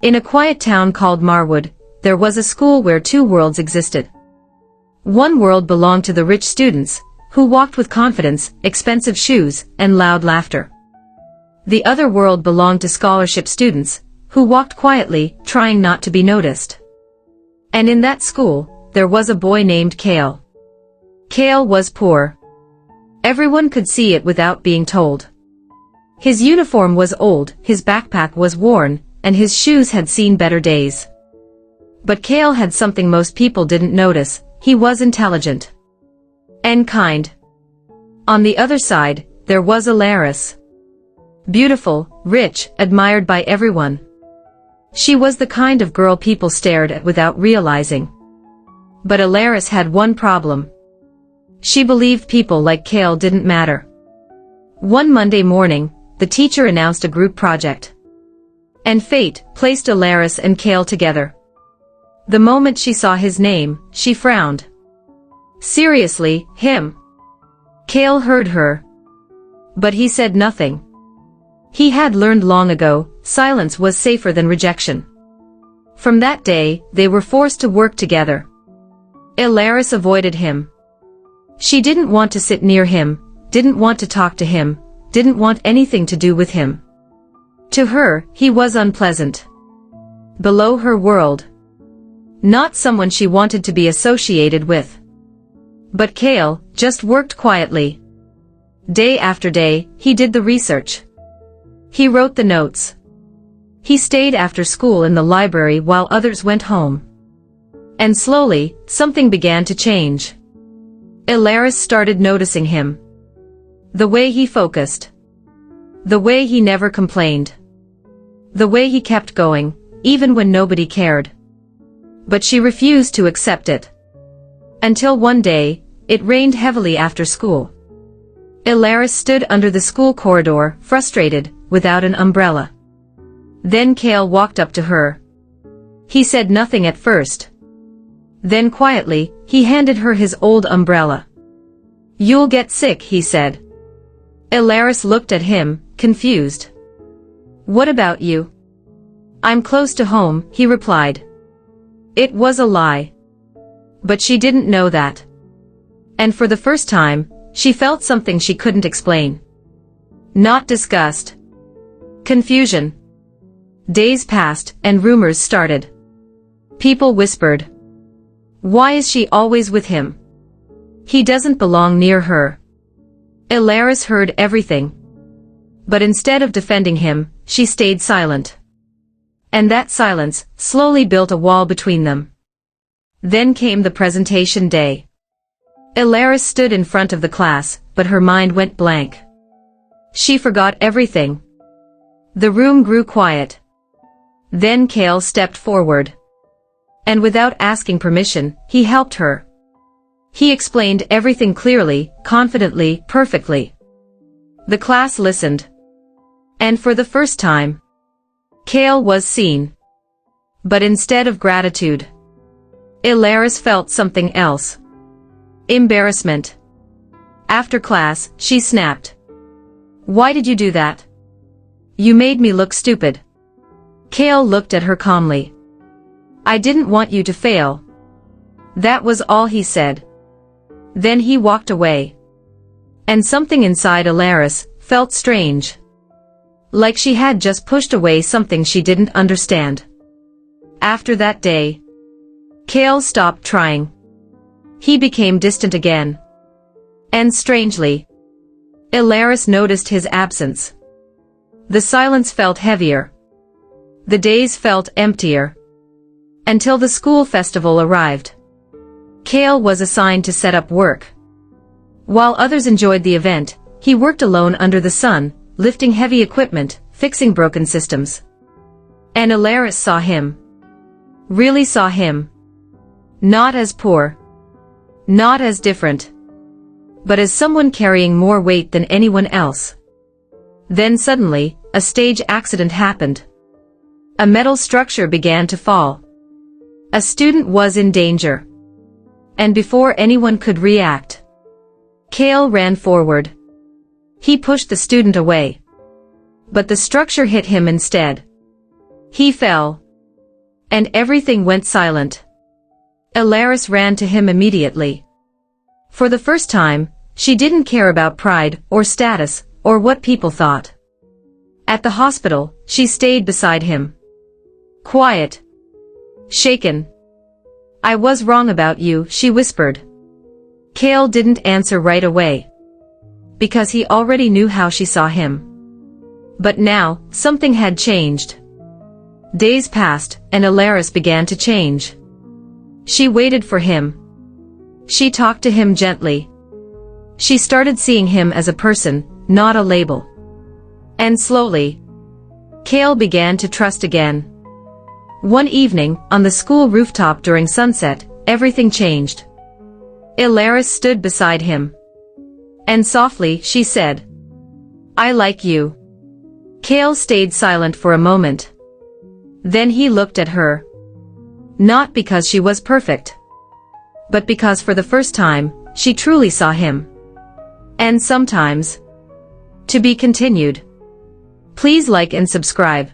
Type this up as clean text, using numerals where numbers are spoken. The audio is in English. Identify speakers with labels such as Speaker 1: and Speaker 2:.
Speaker 1: In a quiet town called Marwood, there was a school where two worlds existed. One world belonged to the rich students, who walked with confidence, expensive shoes, and loud laughter. The other world belonged to scholarship students, who walked quietly, trying not to be noticed. And in that school, there was a boy named Kael. Kael was poor. Everyone could see it without being told. His uniform was old, his backpack was worn, and his shoes had seen better days. But Kael had something most people didn't notice: he was intelligent and kind. On the other side, there was Elaris. Beautiful, rich, admired by everyone. She was the kind of girl people stared at without realizing. But Elaris had one problem. She believed people like Kael didn't matter. One Monday morning, the teacher announced a group project. And fate placed Elaris and Kael together. The moment she saw his name, she frowned. Seriously, him? Kael heard her. But he said nothing. He had learned long ago, silence was safer than rejection. From that day, they were forced to work together. Elaris avoided him. She didn't want to sit near him, didn't want to talk to him, didn't want anything to do with him. To her, he was unpleasant. Below her world. Not someone she wanted to be associated with. But Kael just worked quietly. Day after day, he did the research. He wrote the notes. He stayed after school in the library while others went home. And slowly, something began to change. Elaris started noticing him. The way he focused. The way he never complained. The way he kept going, even when nobody cared. But she refused to accept it. Until one day, it rained heavily after school. Elaris stood under the school corridor, frustrated, without an umbrella. Then Kael walked up to her. He said nothing at first. Then quietly, he handed her his old umbrella. "You'll get sick," he said. Elaris looked at him, confused. "What about you?" "I'm close to home," he replied. It was a lie. But she didn't know that. And for the first time, she felt something she couldn't explain. Not disgust. Confusion. Days passed, and rumors started. People whispered. Why is she always with him? He doesn't belong near her. Elaris heard everything. But instead of defending him, she stayed silent. And that silence slowly built a wall between them. Then came the presentation day. Elaris stood in front of the class, but her mind went blank. She forgot everything. The room grew quiet. Then Kael stepped forward. And without asking permission, he helped her. He explained everything clearly, confidently, perfectly. The class listened. And for the first time, Kael was seen. But instead of gratitude, Elaris felt something else. Embarrassment. After class, she snapped. Why did you do that? You made me look stupid. Kael looked at her calmly. I didn't want you to fail. That was all he said. Then he walked away. And something inside Elaris felt strange. Like she had just pushed away something she didn't understand. After that day, Kael stopped trying. He became distant again. And strangely, Elaris noticed his absence. The silence felt heavier. The days felt emptier. Until the school festival arrived. Kael was assigned to set up work. While others enjoyed the event, he worked alone under the sun, lifting heavy equipment, fixing broken systems. And Elaris saw him. Really saw him. Not as poor. Not as different. But as someone carrying more weight than anyone else. Then suddenly, a stage accident happened. A metal structure began to fall. A student was in danger. And before anyone could react, Kael ran forward. He pushed the student away. But the structure hit him instead. He fell. And everything went silent. Elaris ran to him immediately. For the first time, she didn't care about pride, or status, or what people thought. At the hospital, she stayed beside him. Quiet. Shaken. "I was wrong about you," she whispered. Kael didn't answer right away. Because he already knew how she saw him. But now, something had changed. Days passed, and Elaris began to change. She waited for him. She talked to him gently. She started seeing him as a person, not a label. And slowly, Kael began to trust again. One evening, on the school rooftop during sunset, everything changed. Elaris stood beside him. And softly, she said, "I like you." Kael stayed silent for a moment. Then he looked at her. Not because she was perfect, but because for the first time, she truly saw him. And sometimes. To be continued. Please like and subscribe.